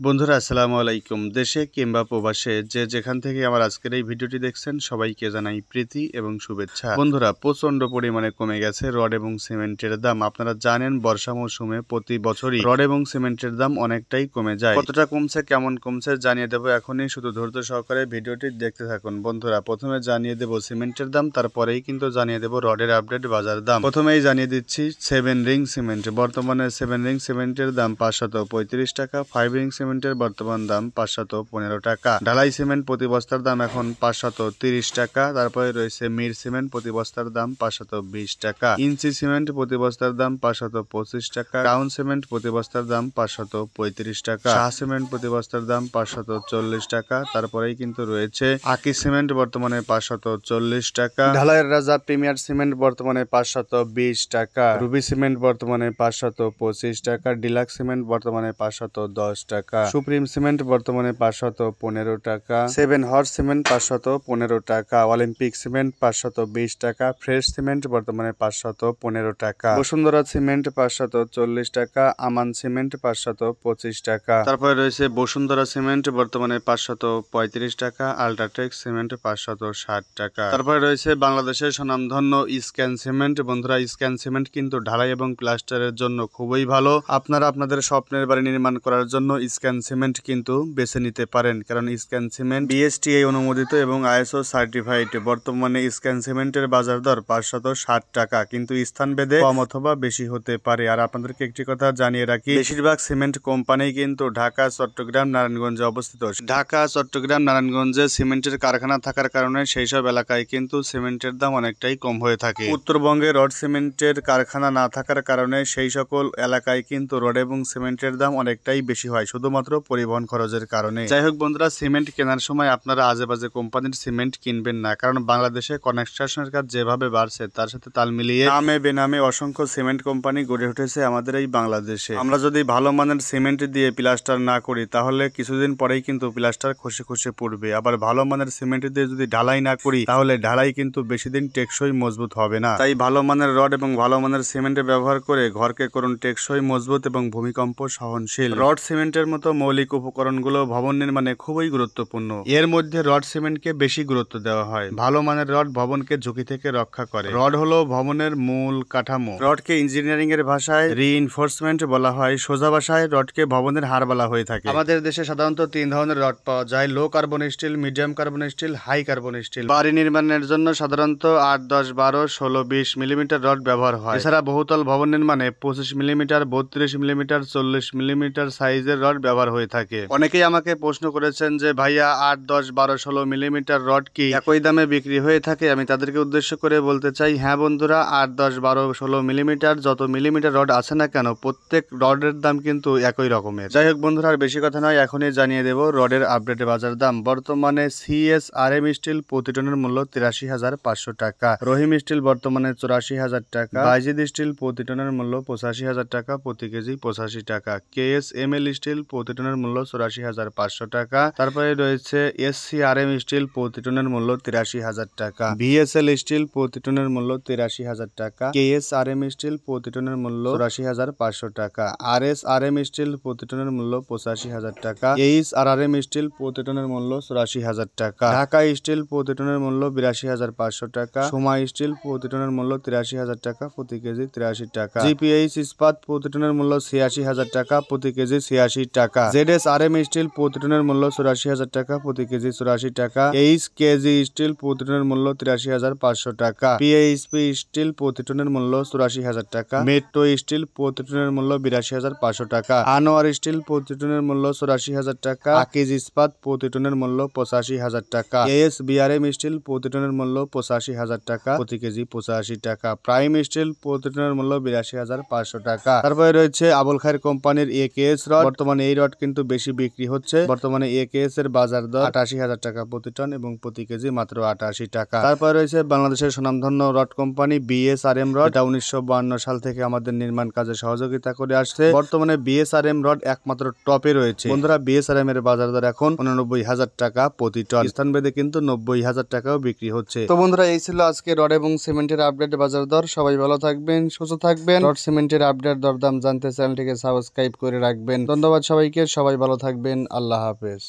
বন্ধুরা আসসালামু আলাইকুম। দেশে কিংবা প্রবাসে যে যেখান থেকে আমার আজকের এই ভিডিওটি দেখছেন সবাইকে জানাই প্রীতি এবং শুভেচ্ছা। বন্ধুরা প্রচন্ড পরিমাণে কমে গেছে রড এবং সিমেন্টের দাম। আপনারা জানেন বর্ষা মৌসুমে প্রতি বছরই রড এবং সিমেন্টের দাম অনেকটাই কমে যায়। কতটা কমছে কেমন কমছে জানিয়ে দেবো এখনই, শুধু ধৈর্য সহকারে ভিডিওটি দেখতে থাকুন। বন্ধুরা প্রথমে জানিয়ে দেবো সিমেন্টের দাম, তারপরেই কিন্তু জানিয়ে দেবো রডের আপডেট বাজার দাম। প্রথমেই জানিয়ে দিচ্ছি 7 রিং সিমেন্ট। বর্তমানে 7 রিং সিমেন্টের দাম 535 টাকা। 5 রিং সিমেন্টের বর্তমান দাম 515 টাকা। ঢালাই সিমেন্ট প্রতি বস্তার দাম এখন 530 টাকা। তারপরে রয়েছে মির সিমেন্ট প্রতি বস্তার দাম 520 টাকা। ইঞ্চি সিমেন্ট প্রতি বস্তার দাম 525 টাকা। টাউন সিমেন্ট প্রতি বস্তার দাম 535 টাকা। শাহ সিমেন্ট প্রতি বস্তার দাম 540 টাকা। তারপরেই কিন্তু রয়েছে আকি সিমেন্ট বর্তমানে 540 টাকা। ঢালাইয়ের রাজা প্রিমিয়ার সিমেন্ট বর্তমানে 520 টাকা। রুবি সিমেন্ট বর্তমানে 525 টাকা। ডিলাক্স সিমেন্ট বর্তমানে 510 টাকা। সুপ্রিম সিমেন্ট বর্তমানে 515 টাকা। 7 হর্স সিমেন্ট 515 টাকা। অলিম্পিক সিমেন্ট 520 টাকা। ফ্রেশ সিমেন্ট বর্তমানে 515 টাকা। বসুন্ধরা সিমেন্ট 540 টাকা। আমান সিমেন্ট 525 টাকা। তারপরে রয়েছে বসুন্ধরা সিমেন্ট বর্তমানে 535 টাকা। আল্ট্রাটেক সিমেন্ট 560 টাকা। তারপরে রয়েছে বাংলাদেশের স্বনামধন্য স্ক্যান সিমেন্ট। বন্ধুরা স্ক্যান সিমেন্ট কিন্তু ঢালাই এবং প্লাস্টারের জন্য খুবই ভালো। আপনারা আপনাদের স্বপ্নের বাড়ি নির্মাণ করার জন্য স্ক্যান সিমেন্ট কিন্তু বেছে নিতে পারেন, কারণ স্ক্যান সিমেন্ট বিএসটিআই অনুমোদিত এবং আইএসও সার্টিফাইড। বর্তমানে স্ক্যান সিমেন্টের বাজার দর 560 টাকা, কিন্তু স্থান ভেদে কম অথবা বেশি হতে পারে। আর আপনাদেরকে একটি কথা জানিয়ে রাখি, বেশিরভাগ সিমেন্ট কোম্পানি কিন্তু ঢাকা, চট্টগ্রাম, নারায়ণগঞ্জে অবস্থিত। ঢাকা, চট্টগ্রাম, নারায়ণগঞ্জে সিমেন্টের কারখানা থাকার কারণে সেই সব এলাকায় কিন্তু সিমেন্টের দাম অনেকটাই কম হয়ে থাকে। উত্তরবঙ্গে রড সিমেন্টের কারখানা না থাকার কারণে সেই সকল এলাকায় কিন্তু রড এবং সিমেন্টের দাম অনেকটাই বেশি হয়, শুধুমাত্র পরিবহন খরচের কারণে। যাই হোক বন্ধুরা, সিমেন্ট কেনার সময় আপনারা আজে বাজে কোম্পানির সিমেন্ট কিনবেন না, কারণ বাংলাদেশে কনস্ট্রাকশনের কাজ যেভাবে বাড়ছে তার সাথে তাল মিলিয়ে নামে বেনামে অসংখ্য সিমেন্ট কোম্পানি গড়ে উঠেছে আমাদের এই বাংলাদেশে। আমরা যদি ভালো মানের সিমেন্ট দিয়ে প্লাস্টার না করি তাহলে কিছুদিন পরেই কিন্তু প্লাস্টার খসে খসে পড়বে। আবার ভালো মানের সিমেন্ট দিয়ে যদি ঢালাই না করি তাহলে ঢালাই কিন্তু বেশি দিন টেকসই মজবুত হবে না। তাই ভালো মানের রড এবং ভালো মানের সিমেন্ট ব্যবহার করে ঘরকে করুন টেকসই, মজবুত এবং ভূমিকম্প সহনশীল। রড সিমেন্টের মতো মৌলিক উপকরণগুলো ভবন নির্মাণে খুবই গুরুত্বপূর্ণ। এর মধ্যে রড সিমেন্টকে বেশি গুরুত্ব দেওয়া হয়। ভালো মানের রড ভবনকে ঝুঁকি থেকে রক্ষা করে। রড হলো ভবনের মূল কাঠামো। রডকে ইঞ্জিনিয়ারিং এর ভাষায় রিইনফোর্সমেন্ট বলা হয়। সোজা ভাষায় রডকে ভবনের হাড় বলা হয়ে থাকে। আমাদের দেশে সাধারণত 3 ধরনের রড পাওয়া যায়: low carbon steel, medium carbon steel, high carbon steel. বাড়ি নির্মাণের জন্য সাধারণত 8, 10, 12, 16, 20 মিলিমিটার রড ব্যবহার হয়। এছাড়া বহুতল ভবন নির্মাণে 25 মিলিমিটার, 32 মিলিমিটার, 40 মিলিমিটার সাইজের রড ব্যবহার হয়ে থাকে। অনেকেই আমাকে প্রশ্ন করেছেন যে ভাইয়া 8, 10, 12, 16 মিলিমিটার রড কি একই দামে বিক্রি হয়ে থাকে? আমি তাদেরকে উদ্দেশ্য করে বলতে চাই, হ্যাঁ বন্ধুরা, 8, 10, 12, 16 মিলিমিটার যত মিলিমিটার রড আছে না কেন, প্রত্যেক রডের দাম কিন্তু একই রকমের। যাই হোক বন্ধুরা, আর বেশি কথা নয়, এখনই জানিয়ে দেব রডের আপডেট বাজার দাম। বর্তমানে সিএসআরএম স্টিল প্রতি টনের মূল্য 83,500 টাকা। রহিম স্টিল বর্তমানে 84,000 টাকা। বাইজিদ স্টিল প্রতি টনের মূল্য 85,000 টাকা, প্রতি কেজি 85 টাকা। কেএসএমএল স্টিল প্রতি টনের মূল্য 84,500 টাকা। তারপরে রয়েছে এসসিআরএম স্টিল প্রতি টনের মূল্য 83,000 টাকা। ভিএসএল স্টিল প্রতি টনের মূল্য 83,000 টাকা। কেএসআরএম স্টিল প্রতি টনের মূল্য 84,500 টাকা। আরএসআরএম স্টিল প্রতি টনের মূল্য 85,000 টাকা। এইচআরআরএম স্টিল প্রতি টনের মূল্য 84,000 টাকা। ঢাকা স্টিল প্রতি টনের মূল্য 82,500 টাকা। সোমা স্টিল প্রতি টনের মূল্য 83,000 টাকা, প্রতি কেজি 83 টাকা। জিপিএইচ ইস্পাত প্রতি টনের মূল্য 86,000 টাকা, প্রতি কেজি 86 টাকা। জেডএসআরএম স্টিল প্রতি টনের মূল্য 84,000 টাকা, প্রতি কেজি 84 টাকা। এইচকেজি স্টিল প্রতি টনের মূল্য 83,500 টাকা। পিএইচপি স্টিল প্রতি টনের মূল্য 84,000 টাকা। মেট্রো স্টিল প্রতি টনের মূল্য 82,500 টাকা। আনোয়ার স্টিল প্রতি টনের মূল্য 84,000 টাকা। আকিজ ইস্পাত প্রতি টনের মূল্য 85,000 টাকা। এএসবিআরএম স্টিল প্রতি টনের মূল্য 85,000 টাকা, প্রতি কেজি 85 টাকা। প্রাইম স্টিল প্রতি টনের মূল্য 82,500 টাকা। তারপরে রয়েছে আবুল খায়ের কোম্পানির একেএস রড। বর্তমানে এই রড কিন্তু বেশি বিক্রি হচ্ছে। বর্তমানে একেএস এর বাজার দর 88,000 টাকা প্রতি টন এবং প্রতি কেজি মাত্র 88 টাকা। তারপরে রয়েছে বাংলাদেশের স্বনামধন্য রড কোম্পানি বিএসআরএম রড। এটা 1952 সাল থেকে আমাদের নির্মাণ কাজে সহযোগিতা করে আসছে। বর্তমানে বিএসআরএম রড একমাত্র টপে রয়েছে। বন্ধুরা, বিএসআরএম এর বাজার দর এখন 89,000 টাকা প্রতি টন। স্থানভেদে কিন্তু 90,000 টাকাও বিক্রি হচ্ছে। তো বন্ধুরা, এই ছিল আজকে রড এবং সিমেন্টের আপডেট বাজার দর। সবাই ভালো থাকবেন, সুস্থ থাকবেন। রড সিমেন্টের আপডেট দরদাম জানতে চ্যানেলটিকে সাবস্ক্রাইব করে রাখবেন। ধন্যবাদ সবাই। সবাইকে, সবাই ভালো থাকবেন। আল্লাহ হাফেজ।